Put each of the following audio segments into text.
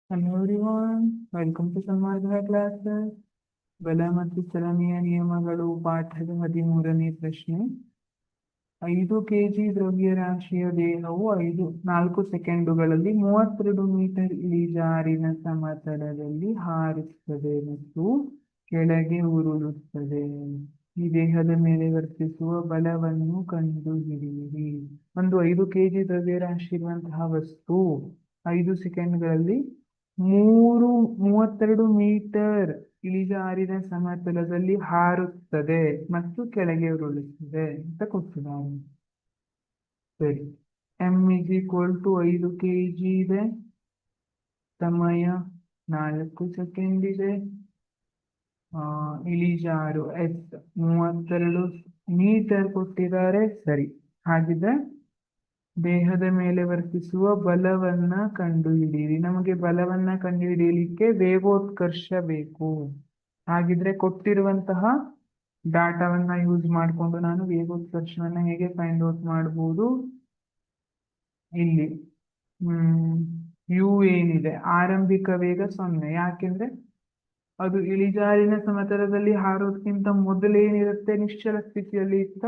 Hello everyone, welcome to Samardha classes. ಬಲ ಮತ್ತು ಚಲನೆಯ ನಿಯಮಗಳು ಪಾಠದ 13ನೇ ಪ್ರಶ್ನೆ. 5 kg ದ್ರವ್ಯರಾಶಿಯ ದೇಹವು 4 ಸೆಕೆಂಡುಗಳಲ್ಲಿ 32 ಮೀಟರ್ ಇಳಿಜಾರಿನ ಸಮತಲದಲ್ಲಿ ಹಾರುತ್ತದೆ ಮತ್ತು ಕೆಳಗೆ ಉರುಳುತ್ತದೆ. ಈ ದೇಹದ ಮೇಲೆ ವರ್ತಿಸುವ ಬಲವನ್ನು ಕಂಡುಹಿಡಿಯಿರಿ. ಒಂದು 5 kg ದ್ರವ್ಯರಾಶಿ ಇರುವಂತಹ ವಸ್ತು 5 ಸೆಕೆಂಡ್ಗಳಲ್ಲಿ 32 ಮೀಟರ್ ಇಳಿಜಾರಿನ ಸಮತಲದಲ್ಲಿ ಹಾರುತ್ತದೆ ಮತ್ತು ಕೆಳಗೆ ಉರುಳುತ್ತದೆ ಅಂತ ಕೊಟ್ಟಿದ್ದಾರೆ. ಸರಿ, m = 5 kg ಇದೆ, ಸಮಯ 4 ಸೆಕೆಂಡ್ ಇದೆ, ಇಳಿಜಾರು s 32 ಮೀಟರ್ ಕೊಟ್ಟಿದ್ದಾರೆ. ಸರಿ, ಹಾಗಿದ್ರೆ ದೇಹದ ಮೇಲೆ ವರ್ತಿಸುವ ಬಲವನ್ನ ಕಂಡುಹಿಡಿಯಿರಿ. ನಮಗೆ ಬಲವನ್ನ ಕಂಡುಹಿಡಿಯಲಿಕ್ಕೆ ವೇಗೋತ್ಕರ್ಷ ಬೇಕು. ಹಾಗಿದ್ರೆ ಕೊಟ್ಟಿರುವಂತಹ ಡಾಟಾವನ್ನ ಯೂಸ್ ಮಾಡಿಕೊಂಡು ನಾನು ವೇಗೋತ್ಕರ್ಷವನ್ನ ಹೇಗೆ ಫೈಂಡ್ ಔಟ್ ಮಾಡಬಹುದು? ಇಲ್ಲಿ ಯು ಏನಿದೆ, ಆರಂಭಿಕ ವೇಗ 0. ಯಾಕೆಂದ್ರೆ ಅದು ಇಳಿಜಾರಿನ ಸಮತಲದಲ್ಲಿ ಹಾರೋದ್ಕಿಂತ ಮೊದಲೇನಿರುತ್ತೆ, ನಿಶ್ಚಲ ಸ್ಥಿತಿಯಲ್ಲಿ ಇತ್ತ.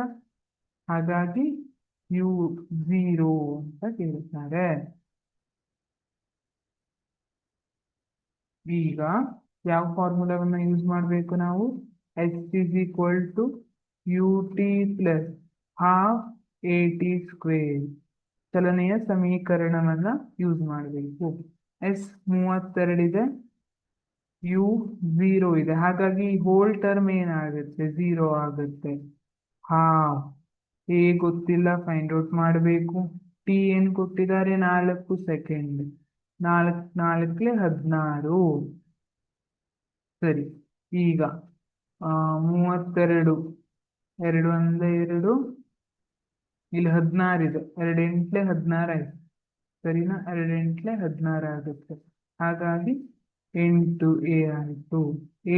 ಹಾಗಾಗಿ u0 ಅಂತ ಕೇಳ್ತಾರೆ. ಈಗ ಯಾವ ಫಾರ್ಮುಲಾವನ್ನ ಯೂಸ್ ಮಾಡಬೇಕು ನಾವು? s = ut + 12at². ಚಲನೆಯ ಸಮೀಕರಣವನ್ನ ಯೂಸ್ ಮಾಡಬೇಕು. s 32 ಇದೆ, u0 ಇದೆ, ಹಾಗಾಗಿ ಹೋಲ್ ಟರ್ಮ್ ಏನಾಗುತ್ತೆ? 0 ಆಗುತ್ತೆ. ಎ ಗೊತ್ತಿಲ್ಲ, ಫೈಂಡ್ ಔಟ್ ಮಾಡಬೇಕು. ಟಿ ಏನ್ ಕೊಟ್ಟಿದ್ದಾರೆ? 4 ಸೆಕೆಂಡ್. 4 4 16. ಸರಿ, ಈಗ 32 2 1 2, ಇಲ್ಲಿ 16 ಇದೆ, 2 8 16 ಆಯ್ತು. ಸರಿನಾ? 2 8 16 ಆಗುತ್ತೆ. ಹಾಗಾಗಿ 8a ಆಯಿತು.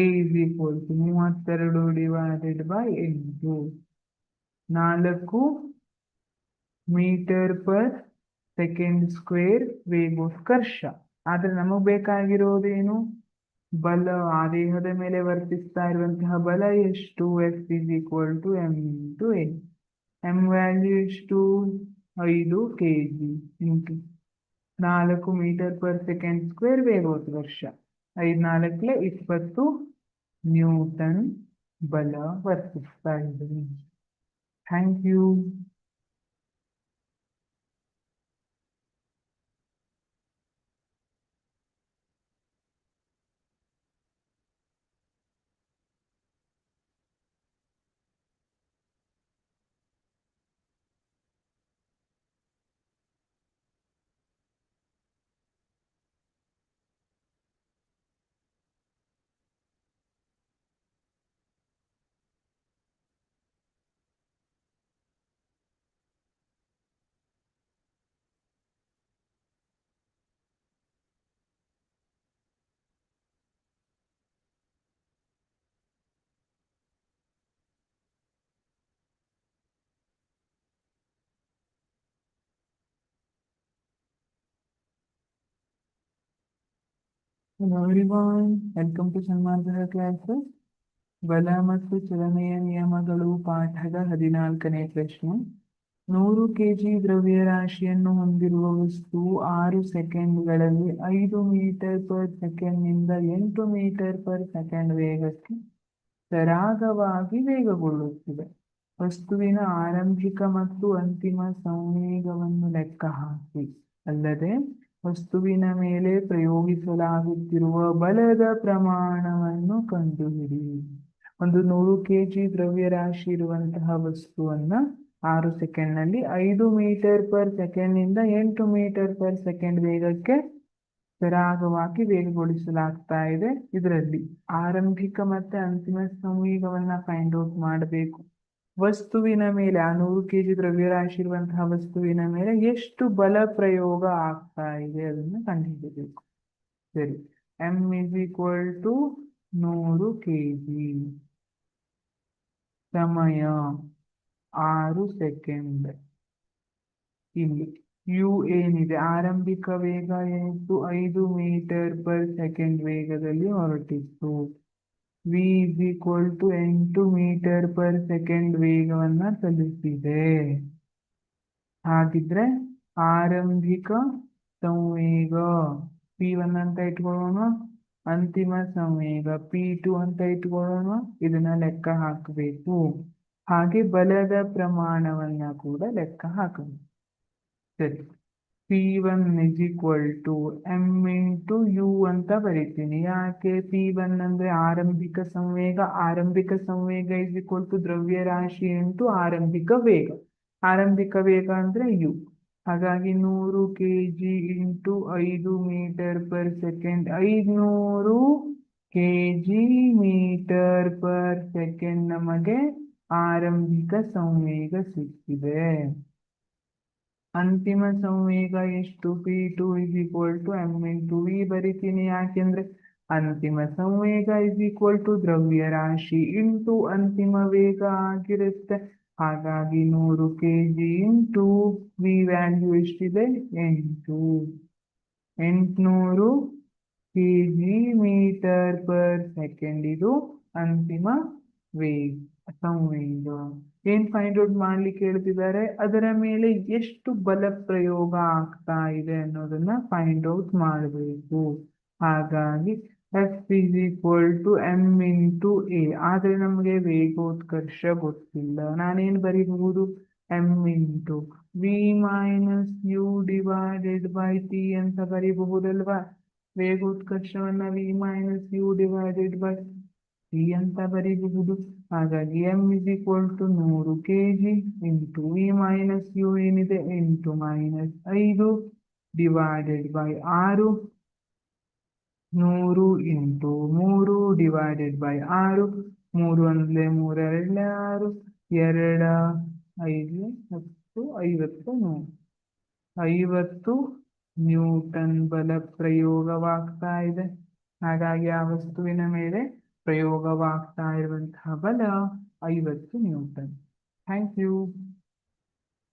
a = 32 / 8. 4 ಮೀಟರ್/ಸೆಕೆಂಡ್² ವೇಗೋತ್ಕರ್ಷ. ಆದ್ರೆ ನಮಗ್ ಬೇಕಾಗಿರೋದೇನು? ಬಲ. ಆ ದೇಹದ ಮೇಲೆ ವರ್ತಿಸ್ತಾ ಇರುವಂತಹ ಬಲ ಎಷ್ಟು? F = m × a. m value ಎಷ್ಟು? 5 kg ಇಂಟು 4 ಮೀಟರ್/ಸೆಕೆಂಡ್² ವೇಗೋತ್ಕರ್ಷ. 5 4 20 ನ್ಯೂಟನ್ ಬಲ ವರ್ತಿಸ್ತಾ ಇದೆ. Thank you. Hello everyone, welcome to Samardha classes. ಬಲ ಮತ್ತು ಚಲನೆಯ ನಿಯಮಗಳು ಪಾಠದ 14ನೇ ಪ್ರಶ್ನೆ. 100 kg ದ್ರವ್ಯರಾಶಿಯನ್ನು ಹೊಂದಿರುವ ವಸ್ತು 6 ಸೆಕೆಂಡ್ಗಳಲ್ಲಿ 5 ಮೀಟರ್/ಸೆಕೆಂಡ್ ನಿಂದ 8 ಮೀಟರ್/ಸೆಕೆಂಡ್ ವೇಗಕ್ಕೆ ಸರಾಗವಾಗಿ ವೇಗಗೊಳ್ಳುತ್ತಿದೆ. ವಸ್ತುವಿನ ಆರಂಭಿಕ ಮತ್ತು ಅಂತಿಮ ಸಂವೇಗವನ್ನು ಲೆಕ್ಕ ಹಾಕಿ. ಅಲ್ಲದೆ ವಸ್ತುವಿನ ಮೇಲೆ ಪ್ರಯೋಗಿಸಲಾಗುತ್ತಿರುವ ಬಲದ ಪ್ರಮಾಣವನ್ನು ಕಂಡುಹಿಡಿಯಿರಿ. ಒಂದು 100 kg ದ್ರವ್ಯರಾಶಿ ಇರುವಂತಹ ವಸ್ತುವನ್ನ 6 ಸೆಕೆಂಡ್ನಲ್ಲಿ 5 ಮೀಟರ್/ಸೆಕೆಂಡ್ ನಿಂದ 8 ಮೀಟರ್/ಸೆಕೆಂಡ್ ವೇಗಕ್ಕೆ ಸರಾಗವಾಗಿ ವೇಗಗೊಳಿಸಲಾಗ್ತಾ ಇದೆ. ಇದರಲ್ಲಿ ಆರಂಭಿಕ ಮತ್ತೆ ಅಂತಿಮ ಸಂವೇಗವನ್ನ ಫೈಂಡ್ ಔಟ್ ಮಾಡಬೇಕು. ವಸ್ತುವಿನ ಮೇಲೆ, ಆ 100 kg ದ್ರವ್ಯರಾಶಿ ಇರುವಂತಹ ವಸ್ತುವಿನ ಮೇಲೆ ಎಷ್ಟು ಬಲ ಪ್ರಯೋಗ ಆಗ್ತಾ ಇದೆ ಅದನ್ನು ಕಂಡುಹಿಡಿಯಬೇಕು. ಸರಿ, m = 100 kg, ಸಮಯ 6 ಸೆಕೆಂಡ್. ಇಲ್ಲಿ ಯು ಏನಿದೆ ಆರಂಭಿಕ ವೇಗ ಏನಿತ್ತು 5 ಮೀಟರ್/ಸೆಕೆಂಡ್ ವೇಗದಲ್ಲಿ ಹೊರಟಿತ್ತು. ವಿ ಇಸ್ ಈಕ್ವಲ್ ಟು 8 ಮೀಟರ್/ಸೆಕೆಂಡ್ ವೇಗವನ್ನ ತಲುಪಿದೆ. ಹಾಗಿದ್ರೆ ಆರಂಭಿಕ ಸಂವೇಗ P1 ಅಂತ ಇಟ್ಕೊಳ್ಳೋಣ, ಅಂತಿಮ ಸಂವೇಗ P2 ಅಂತ ಇಟ್ಕೊಳ್ಳೋಣ. ಇದನ್ನ ಲೆಕ್ಕ ಹಾಕಬೇಕು. ಹಾಗೆ ಬಲದ ಪ್ರಮಾಣವನ್ನ ಕೂಡ ಲೆಕ್ಕ ಹಾಕಬೇಕು. ಸರಿ, P1 is equal to M into U ಅಂತ ಬರೀತೀನಿ. ಯಾಕೆ? P1 ಅಂದ್ರೆ ಆರಂಭಿಕ ಸಂವೇಗ. ಆರಂಭಿಕ ಸಂವೇಗ ಇಸ್ ಈಕ್ವಲ್ ಟು ದ್ರವ್ಯರಾಶಿ ಇಂಟು ಆರಂಭಿಕ ವೇಗ. ಆರಂಭಿಕ ವೇಗ ಅಂದ್ರೆ ಯು. ಹಾಗಾಗಿ 100 kg into 5 metre per second. 500 kg metre per second ನಮಗೆ ಆರಂಭಿಕ ಸಂವೇಗ ಸಿಕ್ಕಿದೆ. ಅಂತಿಮ ಸಂವೇಗ ಎಷ್ಟು? P2 is equal to M into V ಬರಿತೀನಿ. ಯಾಕೆಂದ್ರೆ ಅಂತಿಮ ಸಂವೇಗ ಇಸ್ ಈಕ್ವಲ್ ಟು ದ್ರವ್ಯರಾಶಿ ಇಂಟು ಅಂತಿಮ ವೇಗ ಆಗಿರುತ್ತೆ. ಹಾಗಾಗಿ 100 kg ಇಂಟು ವಿ ವ್ಯಾಲ್ಯೂ ಎಷ್ಟಿದೆ? 800 kg ಮೀಟರ್/ಸೆಕೆಂಡ್. ಇದು ಅಂತಿಮ ಸಂವೇಗ. ಏನ್ ಫೈಂಡ್ ಔಟ್ ಮಾಡ್ಲಿಕ್ಕೆ ಹೇಳ್ತಿದ್ದಾರೆ? ಅದರ ಮೇಲೆ ಎಷ್ಟು ಬಲ ಪ್ರಯೋಗ ಆಗ್ತಾ ಇದೆ ಅನ್ನೋದನ್ನ ಫೈಂಡ್ ಔಟ್ ಮಾಡಬೇಕು. ಹಾಗಾಗಿ F is equal to M into A. ಆದ್ರೆ ನಮಗೆ ವೇಗೋತ್ಕರ್ಷ ಗೊತ್ತಿಲ್ಲ. ನಾನೇನ್ ಬರೀಬಹುದು? M into V minus U divided by T ಅಂತ ಬರೀಬಹುದಲ್ವಾ? ವೇಗೋತ್ಕರ್ಷವನ್ನ V minus U divided by T ಅಂತ ಬರೀಬಹುದು. ಹಾಗಾಗಿ M is equal to 100 kg into V minus U ಏನಿದೆ 8 - 5 divided by 6. 100 into 3 divided by 6. 3 ಅಂದ್ರೆ 3 2 6, 2 5 10 50 50 ನ್ಯೂಟನ್ ಬಲ ಪ್ರಯೋಗವಾಗ್ತಾ ಇದೆ. ಹಾಗಾಗಿ ಆ ವಸ್ತುವಿನ ಮೇಲೆ ಪ್ರಯೋಗವಾಗ್ತಾ ಇರುವಂತಹ ಬಲ 50 ನ್ಯೂಟನ್. Thank you.